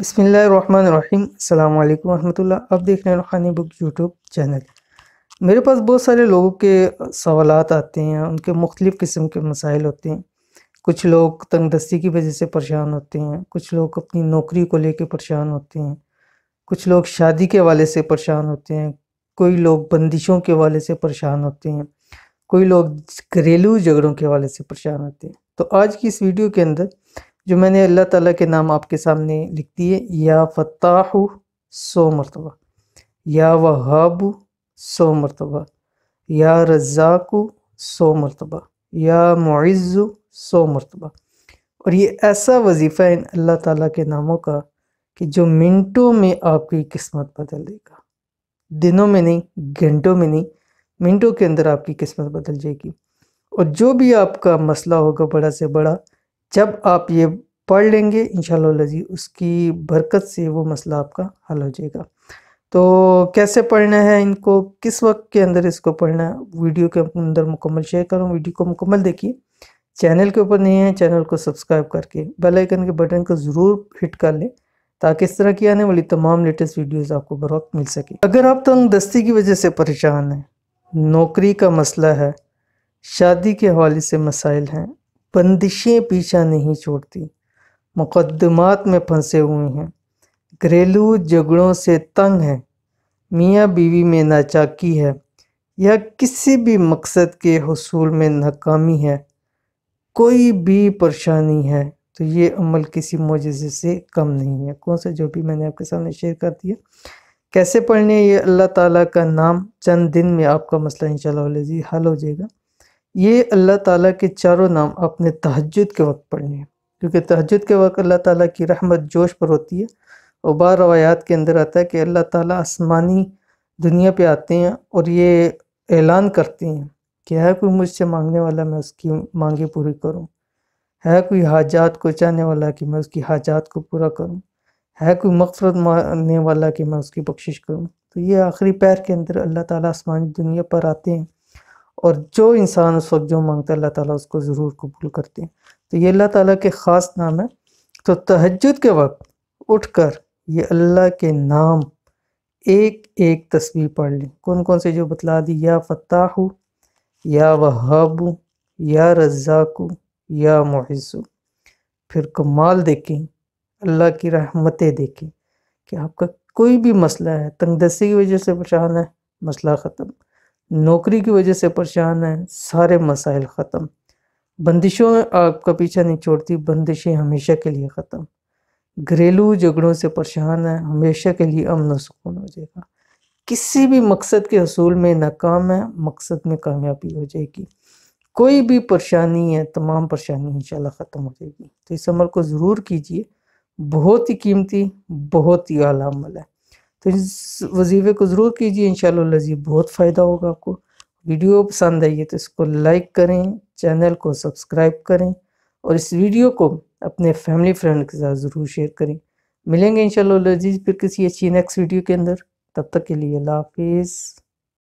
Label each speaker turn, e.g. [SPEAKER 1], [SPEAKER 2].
[SPEAKER 1] بسم اللہ الرحمن الرحیم۔ السلام علیکم ورحمۃ اللہ۔ آپ دیکھ رہے ہیں روحانی بک یوٹیوب چینل۔ میرے پاس بہت سارے لوگوں کے سوالات آتے ہیں، ان کے مختلف قسم کے مسائل ہوتے ہیں۔ کچھ لوگ تنگ دستی کی وجہ سے پریشان ہوتے ہیں، کچھ لوگ اپنی نوکری کو لے کے پریشان ہوتے ہیں، کچھ لوگ شادی کے حوالے سے پریشان ہوتے ہیں، کوئی لوگ بندشوں کے حوالے سے پریشان ہوتے ہیں، کوئی لوگ گھریلو جھگڑوں کے حوالے سے پریشان ہوتے ہیں۔ تو آج کی اس ویڈیو کے اندر جو میں نے اللہ تعالیٰ کے نام آپ کے سامنے لکھ دیے، یا فتاح 100 مرتبہ، یا وہاب 100 مرتبہ، یا رزاق 100 مرتبہ، یا معز 100 مرتبہ، اور یہ ایسا وظیفہ ہے ان اللہ تعالیٰ کے ناموں کا کہ جو منٹوں میں آپ کی قسمت بدل دے گا۔ دنوں میں نہیں، گھنٹوں میں نہیں، منٹوں کے اندر آپ کی قسمت بدل جائے گی۔ اور جو بھی آپ کا مسئلہ ہوگا بڑا سے بڑا، جب آپ یہ پڑھ لیں گے انشاءاللہ العزیز، اس کی برکت سے وہ مسئلہ آپ کا حل ہو جائے گا۔ تو کیسے پڑھنا ہے ان کو، کس وقت کے اندر اس کو پڑھنا ہے، ویڈیو کے اندر مکمل شیئر کروں، ویڈیو کو مکمل دیکھیے۔ چینل کے اوپر نہیں ہے، چینل کو سبسکرائب کر کے بیل آئیکن کے بٹن کو ضرور ہٹ کر لیں تاکہ اس طرح کی آنے والی تمام لیٹسٹ ویڈیوز آپ کو بر وقت مل سکے۔ اگر آپ تنگ دستی کی وجہ سے پریشان ہیں، نوکری کا مسئلہ ہے، شادی کے حوالے سے مسائل ہیں، بندشیں پیچھا نہیں چھوڑتی، مقدمات میں پھنسے ہوئے ہیں، گھریلو جھگڑوں سے تنگ ہیں، میاں بیوی میں ناچاکی ہے، یا کسی بھی مقصد کے حصول میں ناکامی ہے، کوئی بھی پریشانی ہے، تو یہ عمل کسی معجزے سے کم نہیں ہے۔ کون سا جو بھی میں نے آپ کے سامنے شیئر کر دیا۔ کیسے پڑھنے، یہ اللہ تعالیٰ کا نام چند دن میں آپ کا مسئلہ انشاءاللہ العزیز حل ہو جائے گا۔ یہ اللہ تعالیٰ کے چاروں نام اپنے تہجد کے وقت پڑھنے ہیں، کیونکہ تہجد کے وقت اللہ تعالیٰ کی رحمت جوش پر ہوتی ہے، اور بعض روایات کے اندر آتا ہے کہ اللہ تعالیٰ آسمانی دنیا پہ آتے ہیں اور یہ اعلان کرتے ہیں کہ ہے کوئی مجھ سے مانگنے والا، میں اس کی مانگیں پوری کروں، ہے کوئی حاجات کو چاہنے والا کہ میں اس کی حاجات کو پورا کروں، ہے کوئی مغفرت مانگنے والا کہ میں اس کی بخشش کروں۔ تو یہ آخری پیر کے اندر اللہ تعالیٰ آسمانی دنیا پر آتے ہیں، اور جو انسان اس وقت جو مانگتا ہے اللہ تعالیٰ اس کو ضرور قبول کرتے ہیں۔ تو یہ اللہ تعالیٰ کے خاص نام ہے۔ تو تہجد کے وقت اٹھ کر یہ اللہ کے نام ایک ایک تسبیح پڑھ لیں۔ کون کون سے جو بتلا دی، یا فتاح، یا وہاب، یا رزاق، یا معز۔ پھر کمال دیکھیں، اللہ کی رحمتیں دیکھیں کہ آپ کا کوئی بھی مسئلہ ہے، تنگ دستی کی وجہ سے پریشان ہے، مسئلہ ختم، نوکری کی وجہ سے پریشان ہے، سارے مسائل ختم، بندشوں آپ کا پیچھا نہیں چھوڑتی، بندشیں ہمیشہ کے لیے ختم، گھریلو جھگڑوں سے پریشان ہے، ہمیشہ کے لیے امن و سکون ہو جائے گا، کسی بھی مقصد کے حصول میں ناکام ہے، مقصد میں کامیابی ہو جائے گی، کوئی بھی پریشانی ہے، تمام پریشانی انشاءاللہ ختم ہو جائے گی۔ تو اس عمل کو ضرور کیجئے، بہت ہی قیمتی، بہت ہی اعلیٰ عمل ہے۔ تو اس وظیفے کو ضرور کیجئے، انشاءاللہ العزیز بہت فائدہ ہوگا آپ کو۔ ویڈیو پسند آئی ہے تو اس کو لائک کریں، چینل کو سبسکرائب کریں، اور اس ویڈیو کو اپنے فیملی فرینڈ کے ساتھ ضرور شیئر کریں۔ ملیں گے انشاءاللہ العزیز پھر کسی اچھی نیکسٹ ویڈیو کے اندر، تب تک کے لیے اللہ حافظ۔